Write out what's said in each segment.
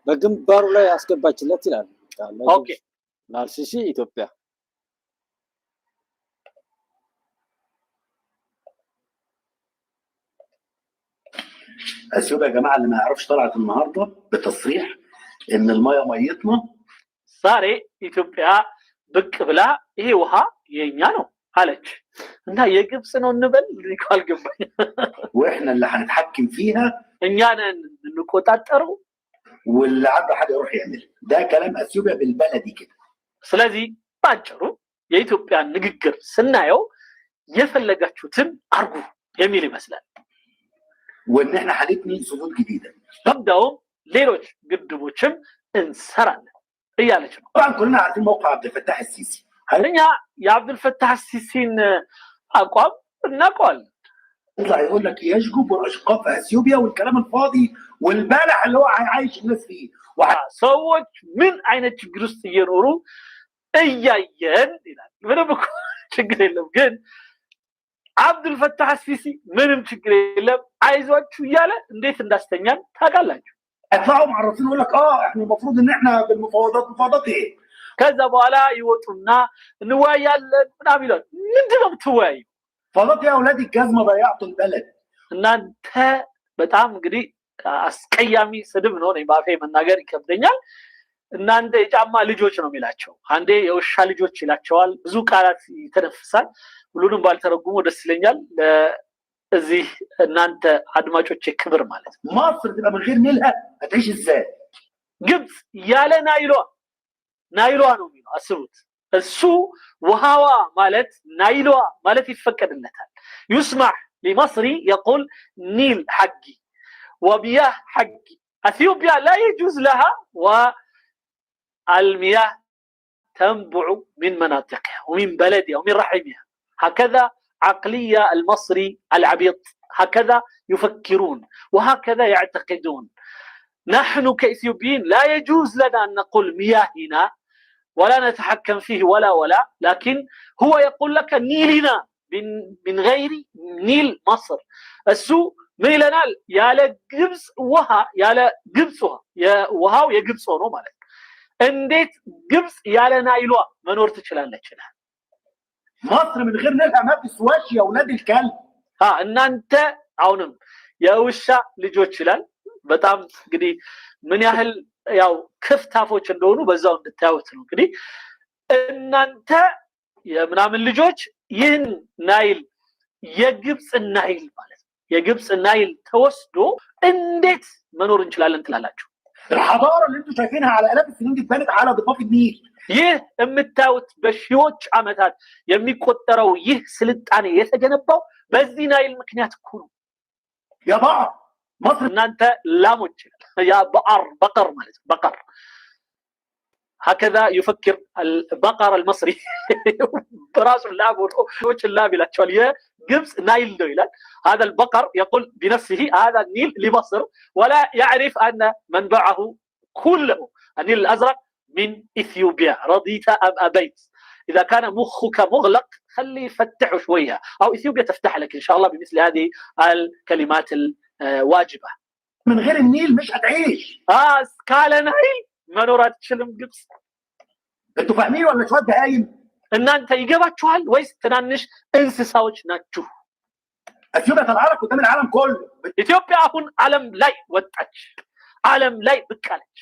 በግንባሩ ላይ ያስገባችለት ይላል። ኦኬ ናርሲሲ ኢትዮጵያ اثيوبيا يا جماعه اللي ما يعرفش طلعت النهارده بتصريح ان الميه ميتنا ዛሬ ኢትዮጵያ ብቅ ብላ ይሄ ውሃ የኛ ነው አለች እና የግብጽ ነው እንበል ሊቃል ገባኝ واحنا اللي هنتحكم فيها እኛ ነን እንቆጣጠረው واللي عنده حاجه يروح يعمل ده كلام اثيوبيا بالبلدي كده ስለዚህ ባጭሩ የኢትዮጵያ ንግግር ስናየው የፈለጋችሁትን አርጉ የሚል ይመስላል وان احنا هنبني سدود جديده بداوا ሌሎች ግድቦችም እንሰራለን እያለች ነው طبعا كلنا عارفين موقع عبد الفتاح السيسي እኛ የعبد الفتاح السيسين አቋም እናውቀዋለን يطلع يقول لك يشجب والاشقاء في اثيوبيا والكلام الفاضي والبالع اللي هو عايش الناس فيه ሰዎች ምን አይነት ችግር ውስጥ እየኖሩ እያየን ይላል ምንም ችግር የለም ግን عبد الفتاح السيسي ምንም ችግር የለም አይዟችሁ ይያለ እንዴት እንዳስተኛን ታውቃላችሁ اطلعوا معرفين يقول لك احنا المفروض ان احنا بالمفاوضات ايه ከዛ በኋላ ይወጡና እንወያያለን ምናምን ይላል ምንድነው የምትወያዩ فاضات يا اولاد الجزمه ضيعتوا البلد እናንተ በጣም እንግዲህ አስቀያሚ ስድብ ነው ነው ባፌ መናገር ይከብደኛል እናንተ የጫማ ልጆች ነው የሚላቸው አንዴ የውሻ ልጆች ይላቸዋል ብዙ ቃላት ይተነፍሳል ሁሉንም ባልተረጉሞ ደስ ይለኛል እዚህ እናንተ አድማጮች ክብር ማለት مصر تبقى من غير نيلها هتعيش ازاي ግብጽ ያለ ናይሏ ነው የሚለው አስቡት እሱ ውሃዋ ማለት ናይሏ ማለት ይፈቀድለታል يسمح لمصري يقول نيل حقي ومياه حقي اثيوبيا لا يجوز لها والمياه تنبع من مناطقها ومن بلدها ومن رحمها هكذا عقلية المصري العبيط هكذا يفكرون وهكذا يعتقدون نحن كإثيوبيين لا يجوز لنا أن نقول مياهنا ولا نتحكم فيه ولا لكن هو يقول لك نيلنا من غير نيل مصر السوء ميلنا يا لجبس وها يا لجبسها يا وها يا جبسونه مالك انديت جبس يا لنا يلوا منور تشلالك مصر من غير نيلها ما تسواش يا اولاد الكلب እናንተ አሁንም የውሻ ልጆች ይላል በጣም እንግዲህ ምን ያህል ያው ክፍታፎች እንደሆኑ በዛው እንድታዩት ነው እንግዲህ እናንተ የምናምን ልጆች ይህን ናይል የግብጽ ናይል ማለት የግብጽ ናይል ተወስዶ እንዴት መኖር እንችላለን ትላላችሁ الحضاره اللي انتم شايفينها على الاف السنين دي اتبنت على ضفاف النيل ይህ የምታዩት በሺዎች ዓመታት የሚቆጠረው ይህ ስልጣኔ የተገነባው በዚህ ናይል ምክንያት እኮ ነው يا بقر مصر እናንተ ላሞች يا بقر ማለት بقر هكذا يفكر البقر المصري براس اللاب وش اللاب يلاچوال يجبس نايل ده يلال هذا البقر يقول بنفسه هذا النيل لمصر ولا يعرف ان منبعه كله النيل الازرق من اثيوبيا رضيت ام ابيت اذا كان مخك مغلق خلي يفتحه شويه او اثيوبيا تفتح لك ان شاء الله بمثل هذه الكلمات الواجبه من غير النيل مش هتعيش قال نايل منورات تشلم ግብጽ انتوا فاهمين ولا شويه بهايم እናንተ ይገባችኋል ወይስ ትናንሽ እንስሳዎች ናችሁ اثيوبيا طلعت قدام العالم كله ኢትዮጵያ አሁን ዓለም ላይ ወጣች ዓለም ላይ ብቃለች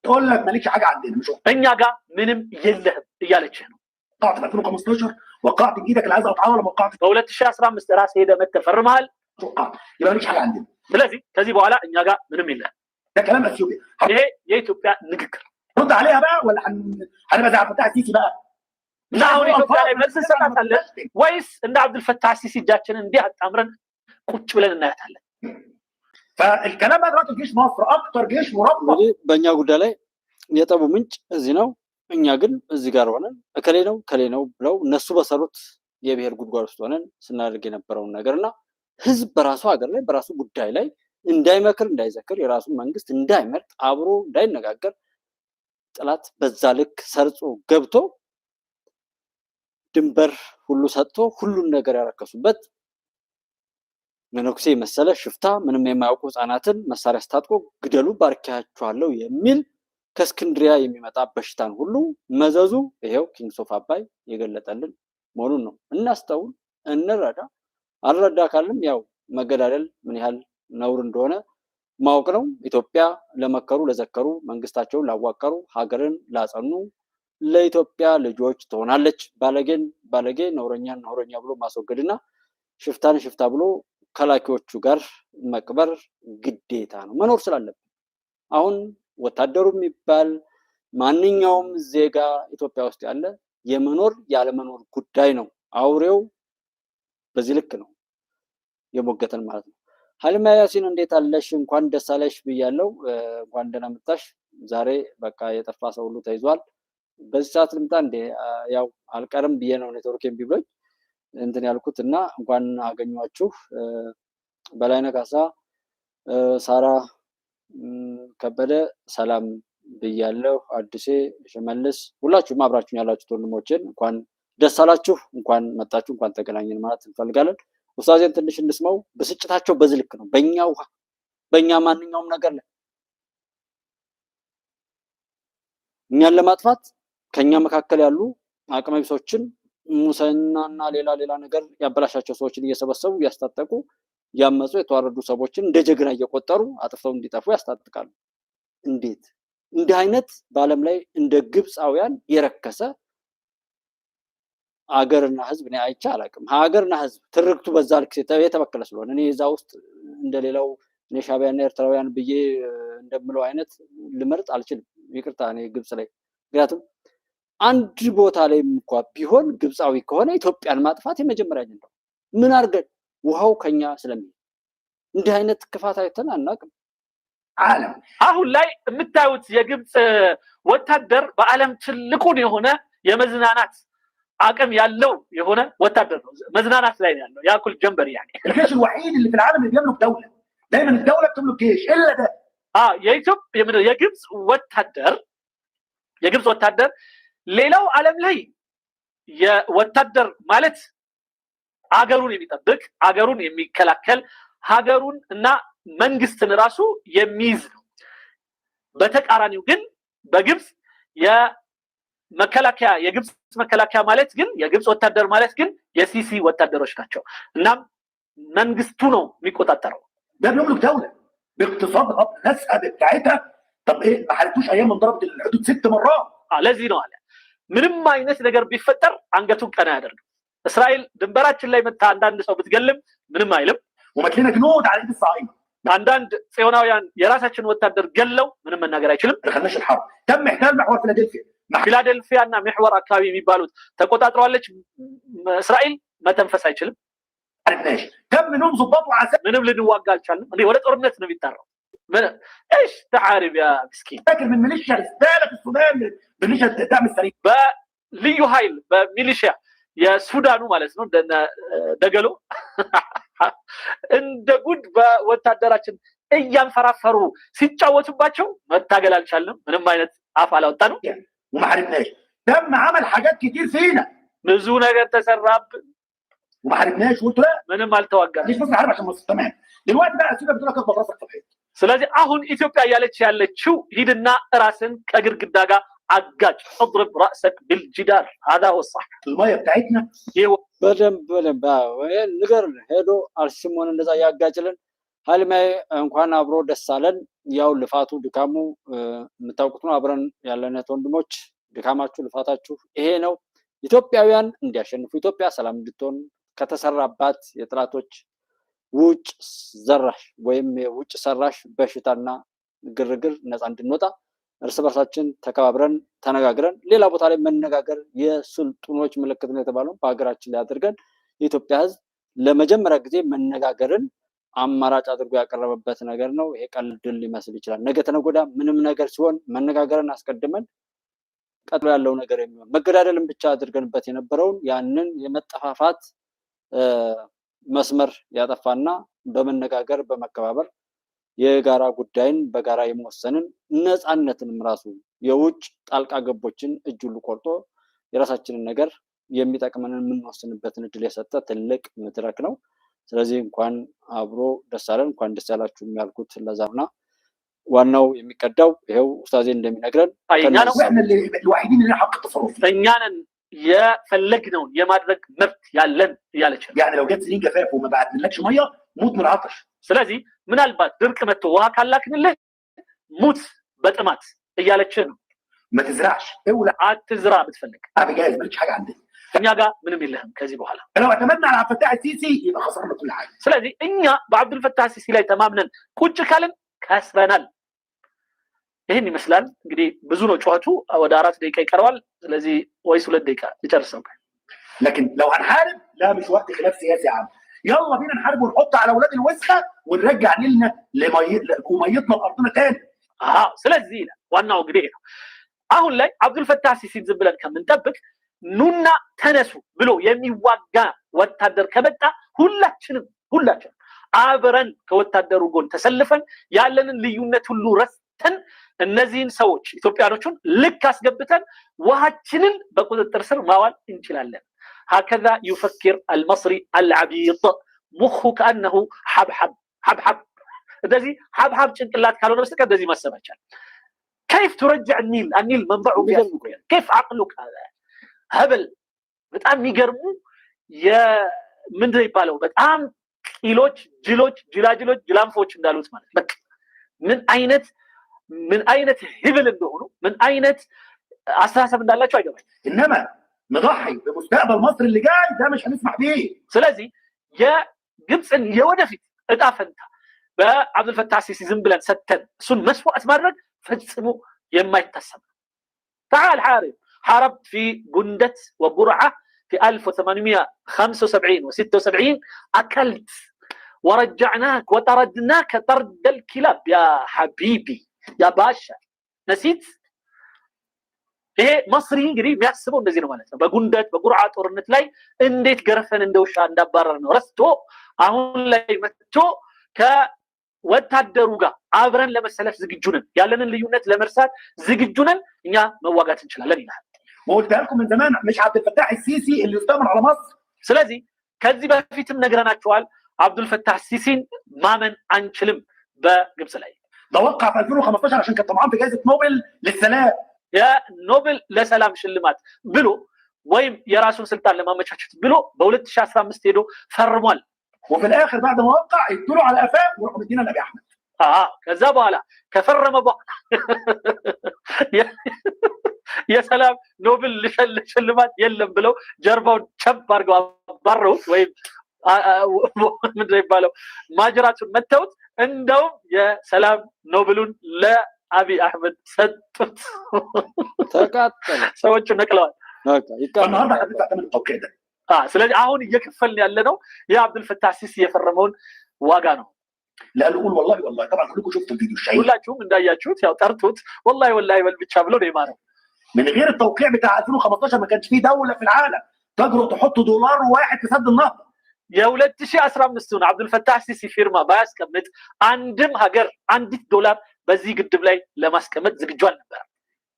تقول لك مالكش حاجه عندنا مش እኛ ጋር ምንም የለህም እያለች ነው قاعده 2015 وقعت بايدك اللي عايز اقطعها ولا وقعت በ2015 ራስ ሄደ መተፈርማል يبقى مالكش حاجه عندنا ስለዚህ ከዚህ በኋላ እኛ ጋር ምንም የለም ده كلام اثيوبيا ይሄ የኢትዮጵያ ንግግር رد عليها بقى ولا هنبقى زي عبد الفتاح السيسي بقى ናሁን ኢትዮጵያ ላይ መልስ እንሰጣለን ወይስ እንደ عبد الفتاح السيسي እጃችንን እንዲህ አጣምረን ቁጭ ብለን እናያታለን فالكلام بقى دلوقتي جيش مصر اكتر جيش مربع በእኛ ጉዳይ ላይ የጠቡ ምንጭ እዚህ ነው እኛ ግን እዚህ ጋር ሆነን ከሌ ነው ብለው እነሱ በሰሩት የብሔር ጉድጓድ ውስጥ ሆነን ስናደርግ የነበረው ነገርና ህዝብ በራሱ ሀገር ላይ በራሱ ጉዳይ ላይ እንዳይመክር እንዳይዘክር የራሱ መንግስት እንዳይመርጥ አብሮ እንዳይነጋገር ጥላት በዛ ልክ ሰርጾ ገብቶ ድንበር ሁሉ ሰጥቶ ሁሉን ነገር ያረከሱበት መነኩሴ መሰለ ሽፍታ ምንም የማያውቁ ህፃናትን መሳሪያ ስታጥቆ ግደሉ ባርኪያችኋለሁ የሚል ከእስክንድሪያ የሚመጣ በሽታን ሁሉ መዘዙ ይሄው ኪንግስ ኦፍ አባይ የገለጠልን መሆኑን ነው። እናስተውል፣ እንረዳ። አልረዳ ካለም ያው መገዳደል ምን ያህል ነውር እንደሆነ ማወቅ ነው። ኢትዮጵያ ለመከሩ ለዘከሩ መንግስታቸውን ላዋቀሩ ሀገርን ላጸኑ ለኢትዮጵያ ልጆች ትሆናለች። ባለጌን ባለጌ ነውረኛን ነውረኛ ብሎ ማስወገድና ሽፍታን ሽፍታ ብሎ ከላኪዎቹ ጋር መቅበር ግዴታ ነው፣ መኖር ስላለብን። አሁን ወታደሩ የሚባል ማንኛውም ዜጋ ኢትዮጵያ ውስጥ ያለ የመኖር ያለመኖር ጉዳይ ነው። አውሬው በዚህ ልክ ነው የሞገተን ማለት ነው። ሀሊማ ያሲን እንዴት አለሽ? እንኳን ደስ አለሽ ብያለሁ። እንኳን ደህና መጣሽ። ዛሬ በቃ የጠፋ ሰው ሁሉ ተይዟል። በዚህ ሰዓት ልምጣ እንዴ? ያው አልቀርም ብዬ ነው ኔትወርክ እምቢ ብሎኝ እንትን ያልኩት እና እንኳን አገኘኋችሁ። በላይነህ ካሳ፣ ሳራ ከበደ ሰላም ብያለሁ። አዲሴ ሽመልስ፣ ሁላችሁም አብራችሁን ያላችሁት ወንድሞችን እንኳን ደስ አላችሁ፣ እንኳን መጣችሁ፣ እንኳን ተገናኘን ማለት እንፈልጋለን። ኡስታዜን ትንሽ እንስማው። ብስጭታቸው በዚህ ልክ ነው። በእኛ ውሃ በእኛ ማንኛውም ነገር ላይ እኛን ለማጥፋት ከኛ መካከል ያሉ አቅመ ቢሶችን ሙሰናና ሌላ ነገር ያበላሻቸው ሰዎችን እየሰበሰቡ እያስታጠቁ ያመፁ የተዋረዱ ሰዎችን እንደ ጀግና እየቆጠሩ አጥፍተው እንዲጠፉ ያስታጥቃሉ። እንዴት እንዲህ አይነት በዓለም ላይ እንደ ግብፃውያን የረከሰ ሀገርና ህዝብ እኔ አይቼ አላውቅም። ሀገርና ህዝብ ትርክቱ በዛ ልክ የተበከለ ስለሆነ እኔ እዛ ውስጥ እንደሌላው እኔ ሻዕቢያና ኤርትራውያን ብዬ እንደምለው አይነት ልመርጥ አልችልም። ይቅርታ እኔ ግብፅ ላይ ምክንያቱም አንድ ቦታ ላይ እንኳ ቢሆን ግብፃዊ ከሆነ ኢትዮጵያን ማጥፋት የመጀመሪያ ነው። ምን አድርገን ውሃው ከኛ ስለሚል እንዲህ አይነት ክፋት አይተን አናውቅም። አሁን ላይ የምታዩት የግብፅ ወታደር በዓለም ትልቁን የሆነ የመዝናናት አቅም ያለው የሆነ ወታደር ነው። መዝናናት ላይ ያለው ያኩል ጀንበር يعني الجيش الوحيد اللي في العالم اللي بيملك دوله دايما الدوله بتملك جيش الا ده የግብፅ ወታደር ሌላው ዓለም ላይ የወታደር ማለት አገሩን የሚጠብቅ አገሩን የሚከላከል ሀገሩን እና መንግስትን ራሱ የሚይዝ ነው። በተቃራኒው ግን በግብፅ የግብፅ መከላከያ ማለት ግን የግብፅ ወታደር ማለት ግን የሲሲ ወታደሮች ናቸው። እናም መንግስቱ ነው የሚቆጣጠረው። ده بيملك دوله باقتصادها بناسها بتاعتها. طب ايه ما حاربتوش ايام من ضربت الحدود 6 مرات؟ ለዚህ ነው አለ ምንም አይነት ነገር ቢፈጠር አንገቱን ቀና ያደርጋል። እስራኤል ድንበራችን ላይ መታ አንዳንድ ሰው ብትገልም ምንም አይልም። ومتلنا جنود على ايد الصهاينه. አንዳንድ ጽዮናውያን የራሳችን ወታደር ገለው ምንም መናገር አይችልም። دخلناش الحرب. تم احتلال محور ፊላዴልፊያ እና محور አካባቢ የሚባሉት ተቆጣጥሯለች እስራኤል። መተንፈስ አይችልም። تم نوم ضباط وعساكر ምንም ልንዋጋ አልቻልንም። እንዴ ወደ ጦርነት ነው የሚጣራው። من ايش تعارف يا مسكين؟ فاكر من ميليشيا رسالة في السودان ميليشيا دعم السريع በልዩ ኃይል በሚሊሺያ የሱዳኑ ማለት ነው ደገሎ እንደ ጉድ በወታደራችን እያንፈራፈሩ ሲጫወቱባቸው መታገል አልቻልንም። ምንም አይነት አፍ አላወጣንም። وما حاربناش. تم عمل حاجات كتير فينا. ብዙ ነገር ተሰራብ وما حاربناش وقلت لا ምንም አልተዋጋንም። ليش بس الحرب عشان مصر تمام. دلوقتي بقى سيبك بتقول لك اضرب راسك في الحيط. ስለዚህ አሁን ኢትዮጵያ እያለች ያለችው ሂድና ራስን ከግድግዳ ጋር አጋጭ اضرب راسك بالجدار هذا هو الصح. الميه بتاعتنا በደንብ ንገር ሄዶ አርሽሞን እንደዛ ያጋጭልን። ሀሊማዬ እንኳን አብሮ ደስ አለን። ያው ልፋቱ ድካሙ የምታውቁት ነው። አብረን ያለነት ወንድሞች ድካማችሁ ልፋታችሁ ይሄ ነው። ኢትዮጵያውያን እንዲያሸንፉ ኢትዮጵያ ሰላም እንድትሆን ከተሰራባት የጥላቶች ውጭ ዘራሽ ወይም የውጭ ሰራሽ በሽታና ግርግር ነፃ እንድንወጣ እርስ በርሳችን ተከባብረን ተነጋግረን ሌላ ቦታ ላይ መነጋገር የስልጡኖች ምልክት ነው የተባለው በሀገራችን ላይ አድርገን የኢትዮጵያ ሕዝብ ለመጀመሪያ ጊዜ መነጋገርን አማራጭ አድርጎ ያቀረበበት ነገር ነው። ይሄ ቀልድ ሊመስል ይችላል። ነገ ተነገ ወዲያ ምንም ነገር ሲሆን መነጋገርን አስቀድመን ቀጥሎ ያለው ነገር የሚሆን መገዳደልን ብቻ አድርገንበት የነበረውን ያንን የመጠፋፋት መስመር ያጠፋና በመነጋገር በመከባበር የጋራ ጉዳይን በጋራ የመወሰንን ነፃነትንም ራሱ የውጭ ጣልቃ ገቦችን እጅ ሁሉ ቆርጦ የራሳችንን ነገር የሚጠቅመንን የምንወስንበትን እድል የሰጠ ትልቅ መድረክ ነው። ስለዚህ እንኳን አብሮ ደስ አለን እንኳን ደስ ያላችሁ የሚያልኩት ለዛና ዋናው የሚቀዳው ይሄው ኡስታዜ እንደሚነግረን الوحيدين اللي حق التصرف እኛንን የፈለግነውን የማድረግ መብት ያለን እያለች يعني لو جت سنين جفاف وما بعتلكش ميه موت من العطش ስለዚህ ምናልባት ድርቅ መጥቶ ውሃ ካላክንልህ ሙት በጥማት እያለች ነው ما تزرعش اولا አትዝራ ብትፈልግ ابجاز مالكش حاجه عندنا እኛ ጋር ምንም የለህም ከዚህ በኋላ لو اعتمدنا على عبد الفتاح السيسي يبقى خسرنا كل حاجه ስለዚህ እኛ በአብዱል ፈታህ ሲሲ ላይ ተማምነን ቁጭ ካልን ከስረናል ይሄን ይመስላል እንግዲህ ብዙ ነው ጨዋቱ ወደ 4 ደቂቃ ይቀርባል ስለዚህ ወይስ 2 ደቂቃ ይጨርሰው لكن لو هنحارب لا مش وقت خلاف سياسي عام يلا بينا نحارب ونحط على اولاد الوسخه ونرجع نيلنا لميتنا بارضنا تاني ስለዚህ ዋናው እንግዲህ ነው አሁን ላይ አብዱል ፈታህ ሲሲ ዝም ብለን ከምንጠብቅ ኑና ተነሱ ብሎ የሚዋጋ ወታደር ከመጣ ሁላችንም አብረን ከወታደሩ ጎን ተሰልፈን ያለንን ልዩነት ሁሉ ረስተን እነዚህን ሰዎች ኢትዮጵያኖቹን ልክ አስገብተን ውሃችንን በቁጥጥር ስር ማዋል እንችላለን هكذا يفكر المصري العبيط مخه كانه حبحب እንደዚህ حبحب ጭንቅላት ካልሆነ በስተቀር እንደዚህ ማሰብ አይቻልም كيف ترجع النيل منبعه كيف عقلك هذا هبل በጣም የሚገርሙ ምንድነው ይባለው በጣም ጅሎች ጅላንፎች እንዳሉት ማለት በቃ ምን አይነት ህብል እንደሆኑ ምን አይነት አስተሳሰብ እንዳላቸው አይገባኝ انما نضحي بمستقبل مصر اللي جاي ده مش هنسمح بيه ስለዚህ የግብፅን የወደፊት እጣ ፈንታ በአብዱል ፈታህ ሲሲ ዝም ብለን ሰተን እሱን መስዋዕት ማድረግ ፈጽሞ የማይታሰብ تعال حارب في جندة وبرعة في 1875 و76 أكلت ورجعناك وطردناك طرد الكلاب يا حبيبي يا باشا نسيت ይሄ መስሪ እንግዲህ የሚያስበው እንደዚህ ነው ማለት ነው በጉንደት በጉርዓ ጦርነት ላይ እንዴት ገረፈን እንደውሻ እንዳባረር ነው ረስቶ አሁን ላይ መጥቶ ከወታደሩ ጋር አብረን ለመሰለፍ ዝግጁ ነን ያለንን ልዩነት ለመርሳት ዝግጁ ነን እኛ መዋጋት እንችላለን ይላል وقلت لكم من زمان مش عبد الفتاح السيسي اللي يستمر على مصر ስለዚህ ከዚህ በፊትም ነግረናቸዋል አብዱል ፈታህ ሲሲን ማመን አንችልም በግብጽ ላይ توقع في 2015 عشان كان طمعان في جائزه نوبل للسلام يا نوبل لسلام ሽልማት ብሎ ወይም የራሱን ስልጣን ለማመቻቸት ብሎ በ2015 ሄዶ ፈርሟል وفي الاخر بعد ما وقع يدلوا على قفاه ويروحوا مدينا لابي احمد ከዛ በኋላ ከፈረመ በኋላ የሰላም ኖብል ሽልማት የለም ብለው ጀርባውን ቸብ አድርገው አባረውት ወይም ምንድነው ይባለው ማጅራቱን መተውት እንደውም የሰላም ኖብሉን ለአቢ አህመድ ሰጡት ተቃጠለ ሰዎቹ ነቅለዋል النهارده هتدفع ثمن التوقيع ده ስለዚህ አሁን እየከፈልን ያለነው የአብዱል ፈታህ ሲሲ የፈረመውን ዋጋ ነው لا قول والله طبعا كلكم شفتوا الفيديو الشهير ሁላችሁም እንዳያችሁት ያው ጠርቶት والله በል ብቻ ብሎ ነው የማረው من غير التوقيع بتاع 2015 ما كانش في دوله في العالم تجرؤ تحط دولار واحد في سد النهضه የ2015 አብዱል ፈታህ ሲሲ ፊርማ ባያስቀምጥ አንድም ሀገር አንዲት ዶላር በዚህ ግድብ ላይ ለማስቀመጥ ዝግጁ አልነበረ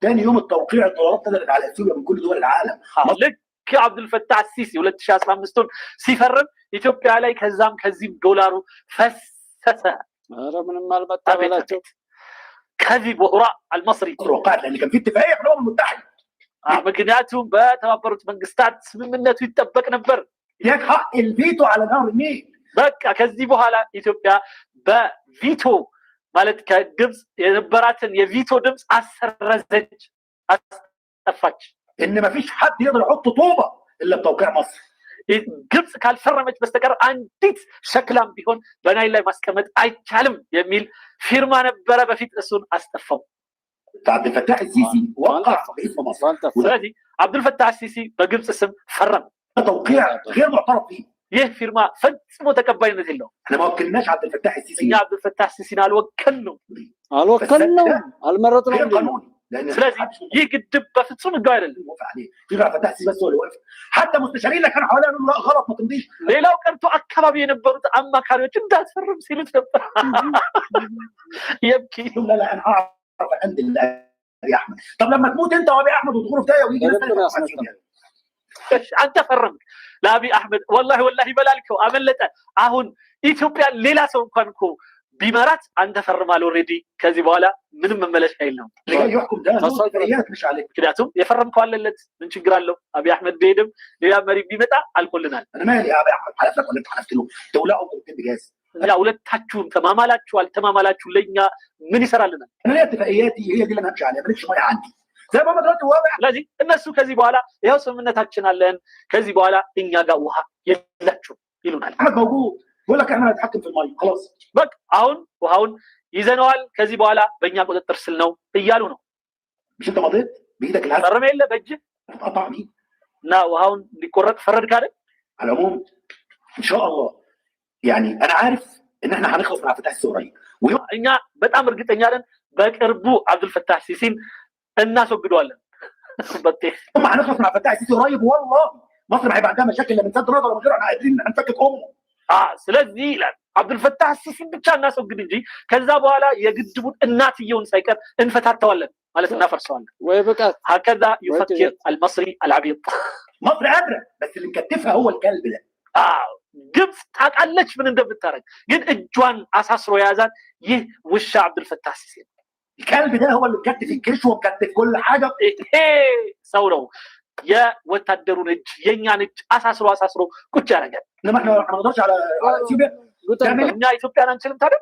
ثاني يوم التوقيع الدولارات نزلت على اثيوبيا من كل دول العالم ልክ አብዱል ፈታህ ሲሲ 2015 ሲፈርም ኢትዮጵያ ላይ ከዚህም ዶላሩ ፈሰሰ ኧረ ምንም አልመጣ በላቸው كذب وهراء المصري وقعت لان كان في اتفاقيه في الامم المتحده ምክንያቱም በተባበሩት መንግስታት ስምምነቱ ይጠበቅ ነበር لك حق الفيتو على نهر النيل በቃ ከዚህ በኋላ ኢትዮጵያ በቪቶ ማለት ከግብጽ የነበራትን የቪቶ ድምጽ አሰረዘች አስጠፋች ان مفيش حد يقدر يحط طوبه الا بتوقيع مصر ግብጽ ካልፈረመች በስተቀር አንዲት ሸክላም ቢሆን በናይል ላይ ማስቀመጥ አይቻልም የሚል ፊርማ ነበረ በፊት እሱን አስጠፋው عبد الفتاح السيسي وقع باسم مصر ስለዚህ አብዱል ፈታህ ሲሲ በግብጽ ስም ፈረመ توقيع غير معترف فيه ይህ ፊርማ ፈጽሞ ተቀባይነት የለውም احنا ما وكلناش عبد الفتاح السيسي እኛ አብዱል ፈታህ ሲሲን አልወከልነውም አልመረጥነውም قانوني ስለዚህ ይህ ግድብ በፍጹም ህጋዊ አይደለም في عبد الفتاح السيسي بس هو اللي وافق حتى مستشارين اللي كانوا حواليه قالوا لا غلط ما تمضيش ሌላው ቀርቶ አካባቢ የነበሩት አማካሪዎች እንዳትፈርም ሲሉት ነበር يبكي لا انا اعرف عند ابي احمد طب لما تموت انت وابي احمد وتدخلوا في داهيه ويجي አንተ ፈረምክ ለአብይ አህመድ ወላሂ በላልከው አመለጠ። አሁን ኢትዮጵያ ሌላ ሰው እንኳን እኮ ቢመራት አንተ ፈርማል ኦልሬዲ። ከዚህ በኋላ ምንም መመለሻ የለውም። ምክንያቱም የፈረምከው አለለት። ምን ችግር አለው? አብይ አህመድ ቢሄድም ሌላ መሪ ቢመጣ አልቆልናል። ያ ሁለታችሁም ተማማላችሁ ለኛ ምን ይሰራልናል? ስለዚህ እነሱ ከዚህ በኋላ ይኸው ስምምነታችን አለን፣ ከዚህ በኋላ እኛ ጋር ውሃ የላችሁም ይሉናል። በቃ አሁን ውሃውን ይዘነዋል፣ ከዚህ በኋላ በእኛ ቁጥጥር ስር ነው እያሉ ነው። ፈረመ የለ በእጅህ እና ውሃውን እንዲቆረጥ ፈረድክ አይደል? العموم ان شاء الله يعني انا عارف ان احنا هنخلص مع فتح السيسي قريب እኛ በጣም እርግጠኛ ነን በቅርቡ አብዱልፈታህ ሲሲን እናስወግደዋለን። هم هنخلص مع فتح السيسي قريب والله مصر هيبقى عندها مشاكل لما نسد رضا ومن غير احنا قادرين نفكك امه ስለዚህ ይላል አብዱልፈታህ ሲሲን ብቻ እናስወግድ እንጂ ከዛ በኋላ የግድቡን እናትየውን ሳይቀር እንፈታተዋለን ማለት እናፈርሰዋለን። ወይ በቃት هكذا يفكر المصري العبيط مصر قادره بس اللي مكتفها هو الكلب ده ግብጽ ታውቃለች ምን እንደምታረግ፣ ግን እጇን አሳስሮ የያዛት ይህ ውሻ አብዱልፈታህ ሲሲ ነው። الكلب ده هو اللي مكتف الجيش ومكتف كل حاجه ሰው ነው የወታደሩን እጅ የኛን እጅ አሳስሮ ቁጭ ያደርጋል። لما احنا ما نقدرش على اثيوبيا እኛ ኢትዮጵያን አንችልም ታዲያ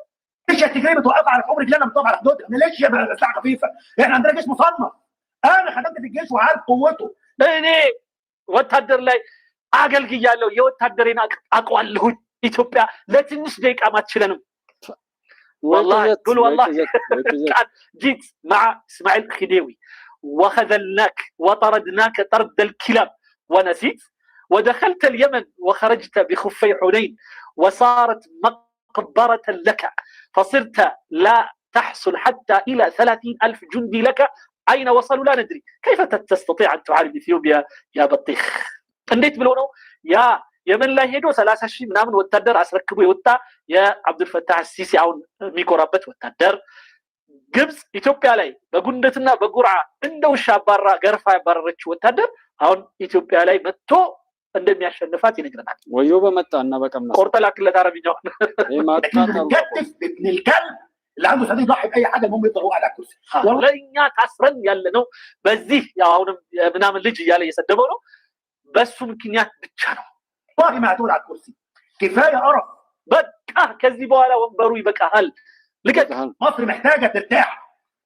ليش التجربه بتوقف على حمر رجلنا بتوقف على حدودها ليش يا سلاح خفيفه احنا عندنا جيش مصنف انا خدمت في الجيش وعارف قوته እኔ ወታደር ላይ አገልግያለሁ የወታደሬን አውቀዋለሁ ኢትዮጵያ ለትንሽ ደቂቃ ማትችለንም والله قول والله جيت مع اسماعيل الخديوي وخذلناك وطردناك طرد الكلاب ونسيت ودخلت اليمن وخرجت بخفي حنين وصارت مقبرة لك فصرت لا تحصل حتى إلى 30,000 جندي لك أين وصلوا لا ندري كيف تستطيع أن تعارض إثيوبيا يا بطيخ እንዴት ብሎ ነው ያ የመን ላይ ሄዶ 30,000 ምናምን ወታደር አስረክቦ የወጣ የአብዱልፈታህ ሲሲ አሁን የሚኮራበት ወታደር ግብጽ ኢትዮጵያ ላይ በጉንደትና በጉርዓ እንደ ውሻ አባራ ገርፋ ያባረረችው ወታደር አሁን ኢትዮጵያ ላይ መጥቶ እንደሚያሸንፋት ይነግረናል። ወዮ በመጣና በቀምና ቆርጠ ላክለት አረብኛው كتف ابن الكلب اللي عنده صديق ضحي باي حاجه المهم يفضل قاعد على الكرسي ለኛ ታስረን ያለ ነው። በዚህ ያው አሁንም ምናምን ልጅ እያለ እየሰደበው ነው። በሱ ምክንያት ብቻ ነው والله ما هتقول على الكرسي كفايه قرف በቃ ከዚህ በኋላ ወንበሩ ይበቃሃል ልቀቅ። مصر محتاجه ترتاح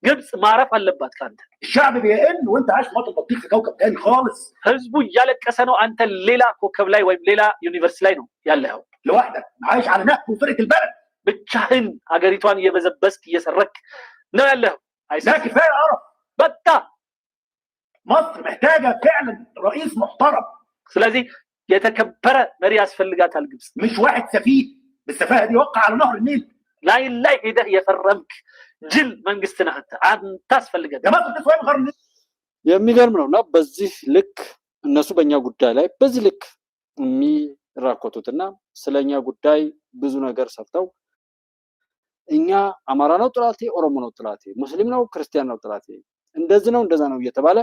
ግብጽ ማረፍ አለባት ካንተ። الشعب بيقل وانت عايش مواطن بطيخ في كوكب تاني خالص ህዝቡ እያለቀሰ ነው፣ አንተ ሌላ ኮከብ ላይ ወይም ሌላ ዩኒቨርሲቲ ላይ ነው ያለው። لوحدك عايش على نهب وفرقه البلد ብቻህን ሀገሪቷን እየበዘበስክ እየሰረክ ነው ያለው። لا كفايه قرف በቃ مصر محتاجه فعلا رئيس محترم ስለዚህ የተከበረ መሪ ያስፈልጋታል ግብጽ። مش واحد سفيه بالسفاهه دي وقع على نهر النيل ላይ ሄደህ የፈረምክ ጅል መንግስት ነህ አንተ አስፈልጋት يا مصر تسوي غير النيل የሚገርም ነውና በዚህ ልክ እነሱ በእኛ ጉዳይ ላይ በዚህ ልክ የሚራኮቱትና ስለኛ ጉዳይ ብዙ ነገር ሰርተው እኛ አማራ ነው ጥላቴ፣ ኦሮሞ ነው ጥላቴ፣ ሙስሊም ነው ክርስቲያን ነው ጥላቴ፣ እንደዚህ ነው እንደዛ ነው እየተባለ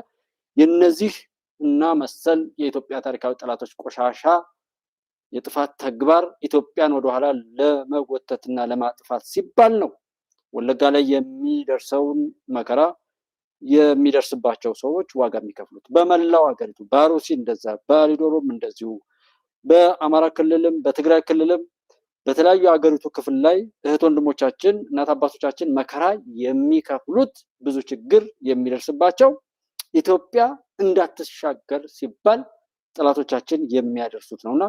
የነዚህ እና መሰል የኢትዮጵያ ታሪካዊ ጠላቶች ቆሻሻ የጥፋት ተግባር ኢትዮጵያን ወደ ኋላ ለመጎተትና ለማጥፋት ሲባል ነው ወለጋ ላይ የሚደርሰውን መከራ የሚደርስባቸው ሰዎች ዋጋ የሚከፍሉት። በመላው ሀገሪቱ በአሩሲ እንደዛ፣ በአሊዶሮም እንደዚሁ፣ በአማራ ክልልም በትግራይ ክልልም በተለያዩ ሀገሪቱ ክፍል ላይ እህት ወንድሞቻችን እናት አባቶቻችን መከራ የሚከፍሉት ብዙ ችግር የሚደርስባቸው ኢትዮጵያ እንዳትሻገር ሲባል ጠላቶቻችን የሚያደርሱት ነውና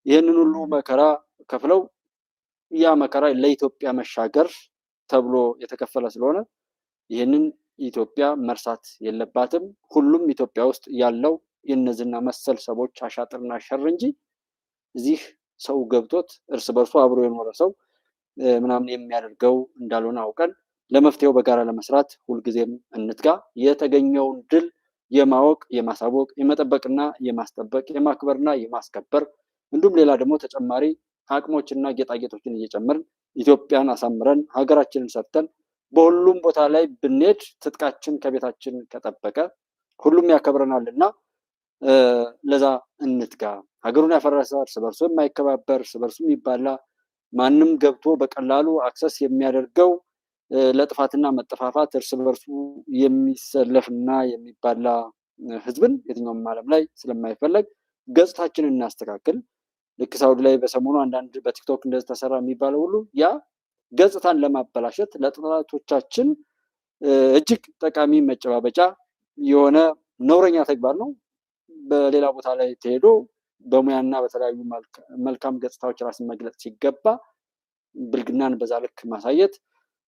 ይህንን ሁሉ መከራ ከፍለው ያ መከራ ለኢትዮጵያ መሻገር ተብሎ የተከፈለ ስለሆነ ይህንን ኢትዮጵያ መርሳት የለባትም። ሁሉም ኢትዮጵያ ውስጥ ያለው የነዚህና መሰል ሰዎች አሻጥርና ሸር እንጂ እዚህ ሰው ገብቶት እርስ በርሱ አብሮ የኖረ ሰው ምናምን የሚያደርገው እንዳልሆነ አውቀን ለመፍትሄው በጋራ ለመስራት ሁልጊዜም እንትጋ። የተገኘውን ድል የማወቅ የማሳወቅ የመጠበቅና የማስጠበቅ የማክበርና የማስከበር እንዲሁም ሌላ ደግሞ ተጨማሪ አቅሞችና ጌጣጌጦችን እየጨመርን ኢትዮጵያን አሳምረን ሀገራችንን ሰርተን በሁሉም ቦታ ላይ ብንሄድ ትጥቃችን ከቤታችን ከጠበቀ ሁሉም ያከብረናልና ለዛ እንትጋ። ሀገሩን ያፈረሰ እርስ በርሱ የማይከባበር እርስ በርሱ የሚባላ ማንም ገብቶ በቀላሉ አክሰስ የሚያደርገው ለጥፋትና መጠፋፋት እርስ በርሱ የሚሰለፍና የሚባላ ህዝብን የትኛውም ዓለም ላይ ስለማይፈለግ ገጽታችንን እናስተካክል። ልክ ሳውዲ ላይ በሰሞኑ አንዳንድ በቲክቶክ እንደዚህ ተሰራ የሚባለው ሁሉ ያ ገጽታን ለማበላሸት ለጠላቶቻችን እጅግ ጠቃሚ መጨባበጫ የሆነ ነውረኛ ተግባር ነው። በሌላ ቦታ ላይ ተሄዶ በሙያና በተለያዩ መልካም ገጽታዎች ራስን መግለጽ ሲገባ ብልግናን በዛ ልክ ማሳየት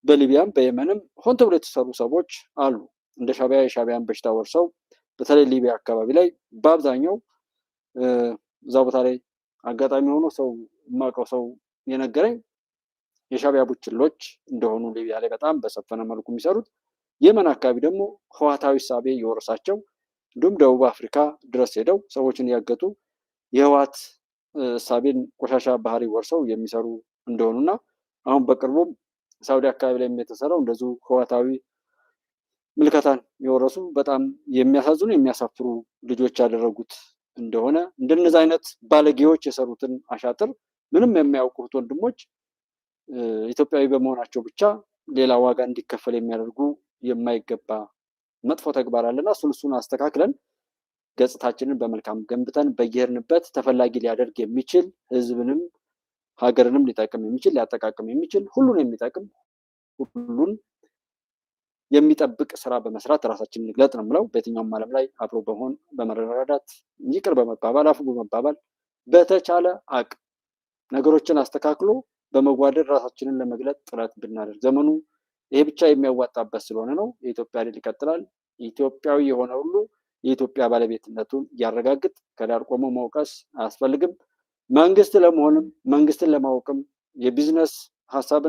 በሊቢያም በየመንም ሆን ተብሎ የተሰሩ ሰዎች አሉ። እንደ ሻዕቢያ የሻዕቢያን በሽታ ወርሰው በተለይ ሊቢያ አካባቢ ላይ በአብዛኛው እዛ ቦታ ላይ አጋጣሚ ሆኖ ሰው የማውቀው ሰው የነገረኝ የሻዕቢያ ቡችሎች እንደሆኑ ሊቢያ ላይ በጣም በሰፈነ መልኩ የሚሰሩት፣ የመን አካባቢ ደግሞ ህዋታዊ ሳቤ የወረሳቸው እንዲሁም ደቡብ አፍሪካ ድረስ ሄደው ሰዎችን ያገቱ የህዋት ሳቤን ቆሻሻ ባህሪ ወርሰው የሚሰሩ እንደሆኑና አሁን በቅርቡም ሳውዲ አካባቢ ላይ የተሰራው እንደዚሁ ህዋታዊ ምልከታን የወረሱ በጣም የሚያሳዝኑ የሚያሳፍሩ ልጆች ያደረጉት እንደሆነ እንደነዚህ አይነት ባለጌዎች የሰሩትን አሻጥር ምንም የማያውቁት ወንድሞች ኢትዮጵያዊ በመሆናቸው ብቻ ሌላ ዋጋ እንዲከፈል የሚያደርጉ የማይገባ መጥፎ ተግባር አለና እሱን አስተካክለን ገጽታችንን በመልካም ገንብተን በየሄድንበት ተፈላጊ ሊያደርግ የሚችል ህዝብንም ሀገርንም ሊጠቅም የሚችል ሊያጠቃቅም የሚችል ሁሉን የሚጠቅም ሁሉን የሚጠብቅ ስራ በመስራት ራሳችንን እንግለጥ ነው የምለው። በየትኛውም ዓለም ላይ አብሮ በመሆን በመረዳዳት ይቅር በመባባል አፉ በመባባል በተቻለ አቅም ነገሮችን አስተካክሎ በመጓደድ ራሳችንን ለመግለጥ ጥረት ብናደርግ ዘመኑ ይሄ ብቻ የሚያዋጣበት ስለሆነ ነው። የኢትዮጵያ ድል ይቀጥላል። ኢትዮጵያዊ የሆነ ሁሉ የኢትዮጵያ ባለቤትነቱን ያረጋግጥ። ከዳር ቆሞ መውቀስ አያስፈልግም። መንግስት ለመሆንም መንግስትን ለማወቅም የቢዝነስ ሀሳብን